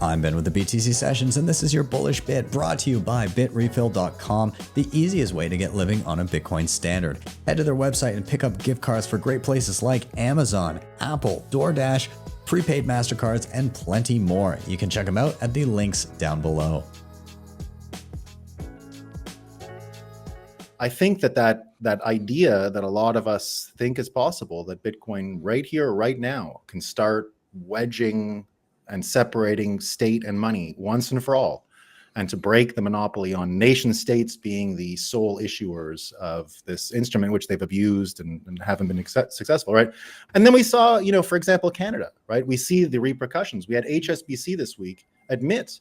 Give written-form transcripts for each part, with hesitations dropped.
I'm Ben with the BTC Sessions, and this is your Bullish Bit, brought to you by BITREFILL.com, the easiest way to get living on a Bitcoin standard. Head to their website and pick up gift cards for great places like Amazon, Apple, DoorDash, prepaid MasterCards, and plenty more. You can check them out at the links down below. I think that idea that a lot of us think is possible, that Bitcoin right here, right now, can start wedging and separating state and money once and for all, and to break the monopoly on nation states being the sole issuers of this instrument, which they've abused and haven't been successful, right? And then we saw, for example, Canada, right? We see the repercussions. We had HSBC this week admit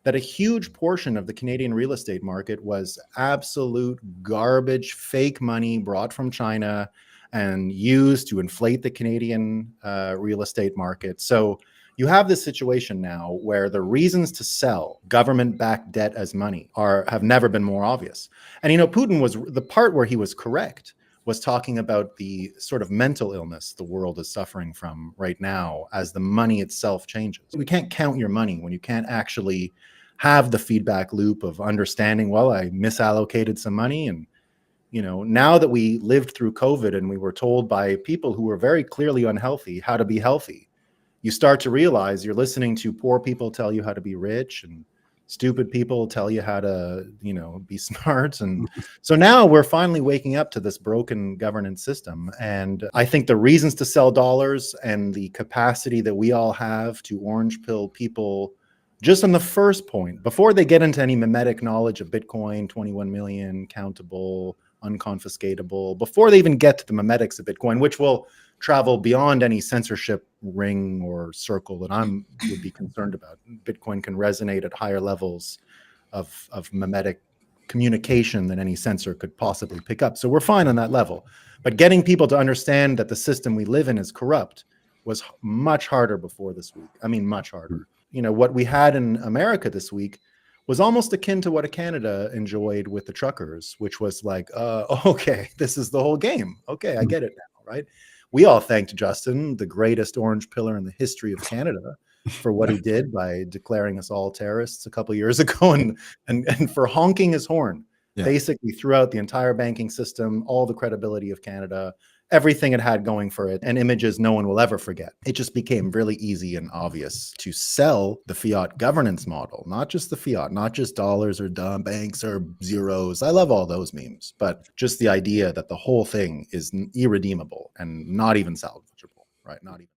that a huge portion of the Canadian real estate market was absolute garbage, fake money brought from China and used to inflate the Canadian real estate market. So you have this situation now where the reasons to sell government-backed debt as money have never been more obvious. And Putin was the part where he was correct, was talking about the sort of mental illness the world is suffering from right now as the money itself changes. We can't count your money when you can't actually have the feedback loop of understanding, well, I misallocated some money. And, now that we lived through COVID and we were told by people who were very clearly unhealthy how to be healthy, you start to realize you're listening to poor people tell you how to be rich and stupid people tell you how to, be smart. And so now we're finally waking up to this broken governance system. And I think the reasons to sell dollars and the capacity that we all have to orange pill people just on the first point, before they get into any mimetic knowledge of Bitcoin, 21 million, countable, unconfiscatable, before they even get to the mimetics of Bitcoin, which will travel beyond any censorship ring or circle that would be concerned about. Bitcoin can resonate at higher levels of mimetic communication than any censor could possibly pick up. So we're fine on that level. But getting people to understand that the system we live in is corrupt was much harder before this week. I mean, much harder. What we had in America this week was almost akin to what Canada enjoyed with the truckers, which was like, okay, this is the whole game. Okay, I get it now, right? We all thanked Justin, the greatest orange pillar in the history of Canada, for what he did by declaring us all terrorists a couple of years ago and for honking his horn, basically throughout the entire banking system, all the credibility of Canada, everything it had going for it, and images no one will ever forget. It just became really easy and obvious to sell the fiat governance model, not just the fiat, not just dollars or dumb banks or zeros. I love all those memes, but just the idea that the whole thing is irredeemable and not even salvageable, right? Not even.